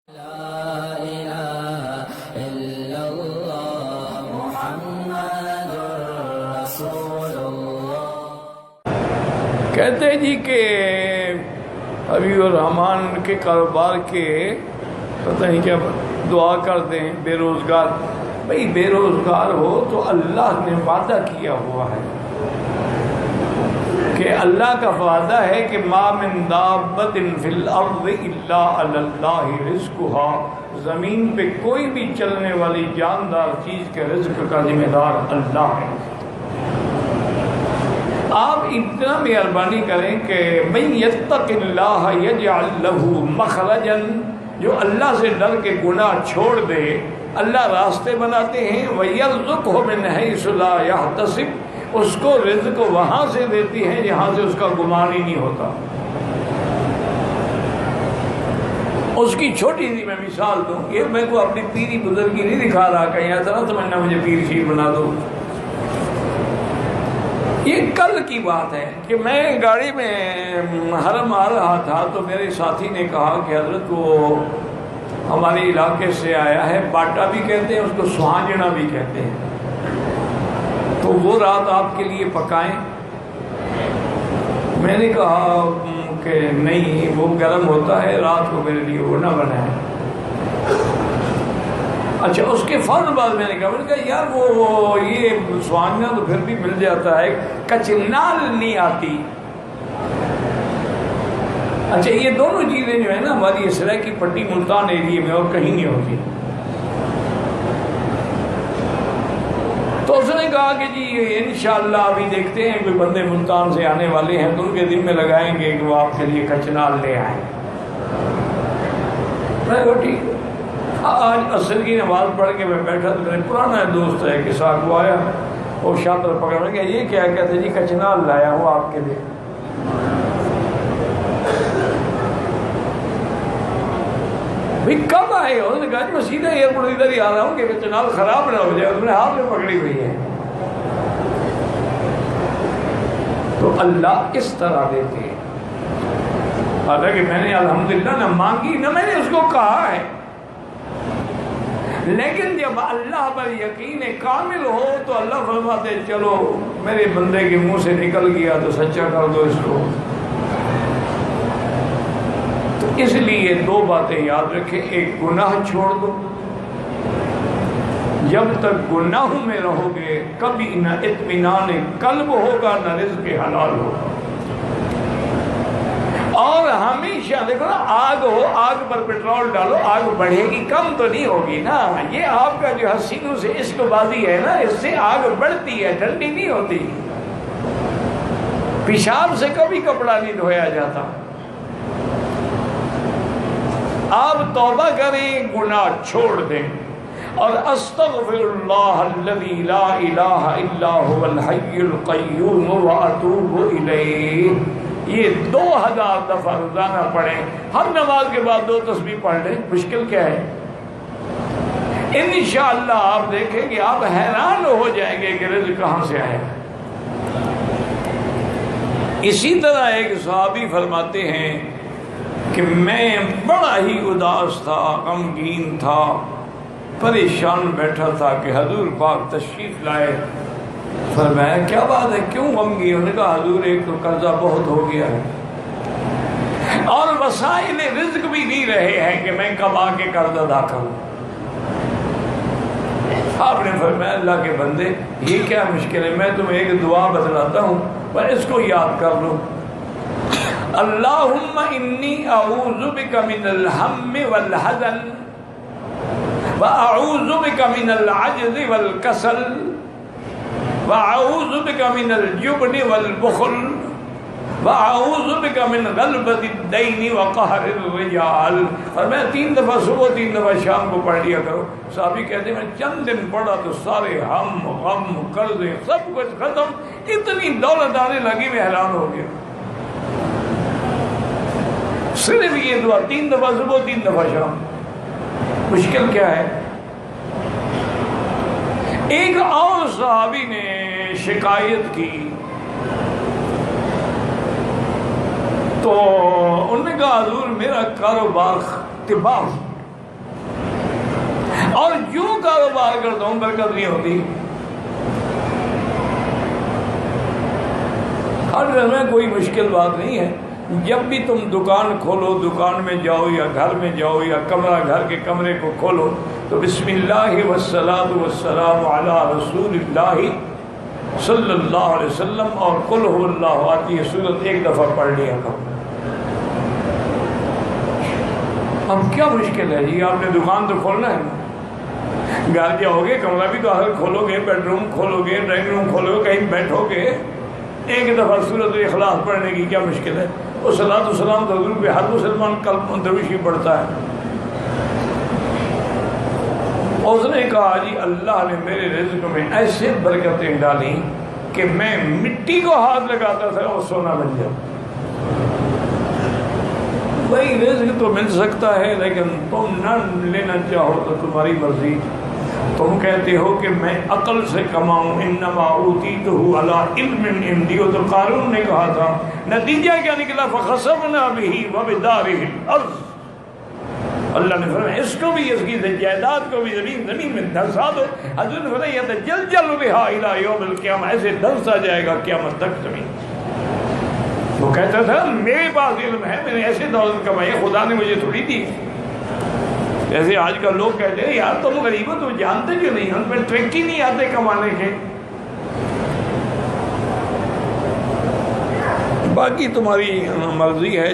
لا إله إلا الله محمد رسول الله۔ کہتے جی کہ حبیب الرحمان کے کاروبار کے پتہ نہیں کیا دعا کرتے ہیں بے روزگار۔ بھئی بے روزگار ہو تو اللہ نے وعدہ کیا ہوا ہے کہ اللہ کا وعدہ ہے کہ ما من دابۃ فی الارض الا علی اللہ رزقها، زمین پہ کوئی بھی چلنے والی جاندار چیز کے رزق کا ذمہ دار اللہ ہے۔ آپ اتنا مہربانی کریں کہ من یتق اللہ یجعل لہ مخرجا، جو اللہ سے ڈر کے گناہ چھوڑ دے اللہ راستے بناتے ہیں، وَيَرْزُقْهُ مِنْ حَيْثُ لَا يَحْتَسِبُ، اس کو رزق وہاں سے دیتی ہے جہاں سے اس کا گمان ہی نہیں ہوتا۔ اس کی چھوٹی سی میں مثال دوں، یہ میں کو اپنی پیری بزرگی نہیں دکھا رہا کہ یہاں طرح سمجھنا مجھے پیر شیر بنا دو۔ یہ کل کی بات ہے کہ میں گاڑی میں حرم آ رہا تھا تو میرے ساتھی نے کہا کہ حضرت وہ ہمارے علاقے سے آیا ہے، باٹا بھی کہتے ہیں اس کو، سہانجنا بھی کہتے ہیں، تو وہ رات آپ کے لیے پکائیں۔ میں نے کہا کہ نہیں، وہ گرم ہوتا ہے، رات کو میرے لیے وہ نہ بنائیں۔ اچھا، اس کے فوراً بعد میں نے کہا یار وہ یہ سوانجنا تو پھر بھی مل جاتا ہے، کچنال نہیں آتی۔ اچھا، یہ دونوں چیزیں جو ہے نا ہماری اسرائیل کی پٹی ملتان ایریے میں اور کہیں نہیں ہوتی۔ تو اس نے کہا کہ جی انشاءاللہ ابھی دیکھتے ہیں، کوئی بندے ملتان سے آنے والے ہیں تو ان کے دل میں لگائیں گے کہ وہ آپ کے لیے کچنال لے آئیں۔ میں کہا ٹھیک۔ آج عصر کی نماز پڑھ کے میں بیٹھا تو میرے پرانا دوست ہے کہ ساتھ وہ آیا، وہ شاطر پکڑ میں کہ یہ کیا کہتے جی کچنال لایا ہوں آپ کے لیے۔ بھئی کب آئے ہو؟ انہوں نے کہا جی میں سیدھا ایئرپورٹ ادھر ہی آ رہا ہوں کہ کچنال خراب نہ ہو جائے، اس نے ہاتھ میں پکڑی ہوئی ہے۔ تو اللہ اس طرح دیتے ہیں، حالانکہ میں نے الحمدللہ نہ مانگی نہ میں نے اس کو کہا ہے، لیکن جب اللہ پر یقین کامل ہو تو اللہ فرماتے چلو میرے بندے کے منہ سے نکل گیا تو سچا کر دو اس کو۔ تو اس لیے دو باتیں یاد رکھیں، ایک گناہ چھوڑ دو، جب تک گناہوں میں رہو گے کبھی نہ اطمینان قلب ہوگا نہ رزق حلال ہوگا۔ اور ہمیشہ دیکھو نا، آگ ہو، آگ پر پیٹرول ڈالو، آگ بڑھے گی، کم تو نہیں ہوگی نا۔ یہ آپ کا جو حسینوں سے عشق بازی ہے نا، اس سے آگ بڑھتی ہے، ٹھنڈی نہیں ہوتی۔ پیشاب سے کبھی کپڑا نہیں دھویا جاتا۔ آپ توبہ کریں، گناہ چھوڑ دیں، اور استغفر اللہ الذی لا الہ الا هو الحی القیوم واتوب الیہ، یہ 2000 دفعہ روزانہ پڑھیں۔ ہر نماز کے بعد 2 تسبیح پڑھ لیں، مشکل کیا ہے؟ انشاءاللہ آپ دیکھیں گے، آپ حیران ہو جائیں گے کہ رزق کہاں سے آئے۔ اسی طرح ایک صحابی فرماتے ہیں کہ میں بڑا ہی اداس تھا، غمگین تھا، پریشان بیٹھا تھا کہ حضور پاک تشریف لائے۔ فرمایا کیا بات ہے، کیوں غمگین؟ انہوں نے کہا حضور ایک تو قرضہ بہت ہو گیا ہے اور وسائل رزق بھی نہیں رہے ہیں کہ میں کب آ کے قرض ادا کروں۔ آپ نے فرمایا اللہ کے بندے یہ کیا مشکل ہے، میں تمہیں ایک دعا بتلاتا ہوں پر اس کو یاد کر لو، اللہم انی اعوذ بک من الہم والحزن واعوذ بک من العجز والکسل وَأَعُوذُ بِكَ مِنَ الْجُبْنِ وَالْبُخْلِ وَأَعُوذُ بِكَ مِنْ غَلْبَةِ الدَّيْنِ وَقَهْرِ الرِّجَالِ۔ اور میں 3 دفعہ صبح 3 دفعہ شام کو پڑھ لیا کرو۔ صحابی کہتے ہیں میں چند دن پڑھا تو سارے ہم غم قرضے سب کچھ ختم، اتنی دولت آنے لگی میں حیران ہو گیا۔ صرف یہ دعا 3 دفعہ صبح 3 دفعہ شام، مشکل کیا ہے؟ ایک اور صحابی نے شکایت کی تو انہوں نے کہا حضور میرا کاروبار تباہ اور جو کاروبار کرتا ہوں برکت نہیں ہوتی. ہر گھر میں کوئی مشکل بات نہیں ہے. جب بھی تم دکان کھولو، دکان میں جاؤ یا گھر میں جاؤ یا کمرہ، گھر کے کمرے کو کھولو تو بسم اللہ والصلاۃ والسلام علی رسول اللہ صلی اللہ علیہ وسلم اور قل هو اللہ آتی ہے سورت ایک دفعہ پڑھ لیا کرو. اب کیا مشکل ہے جی؟ آپ نے دکان تو کھولنا ہے. گھر جاؤ گے، کمرہ بھی تو ہر کھولو گے، بیڈ روم کھولو گے، ڈرائنگ روم کھولو گے، کہیں بیٹھو گے، ایک دفعہ سورت اخلاص پڑھنے کی کیا مشکل ہے؟ اور صلاۃ و سلام تو حضور پہ ہر مسلمان قلب درویشی پڑھتا ہے. اس نے کہا جی اللہ نے میرے رزق میں ایسے برکتیں ڈالی کہ میں مٹی کو ہاتھ لگاتا تھا اور سونا بن جاتا. بھائی رزق تو مل سکتا ہے لیکن تم نہ لینا چاہو تو تمہاری مرضی. تم کہتے ہو کہ میں عقل سے کماؤں، انما اوتیتہ علی علم عندی، تو قارون نے کہا تھا. نتیجہ کیا نکلا؟ فخسفنا بہ وبدارہ الارض. اللہ نے فرمایا اس کو بھی، اس کی جائیداد کو بھی زمین میں دھنسا دو. حضور نے فرمایا یتجلجل بہا الی یوم القیامہ، ایسے دھنسا جائے گا قیامت تک زمین. وہ کہتا تھا میرے پاس علم ہے، میں نے ایسے دولت کمائی، خدا نے مجھے تھوڑی دی. جیسے آج کل لوگ کہتے ہیں یار تم غریب ہو، تم جانتے کیوں نہیں، ہم پہ ٹرک ہی نہیں آتے کمانے کے. باقی تمہاری مرضی ہے.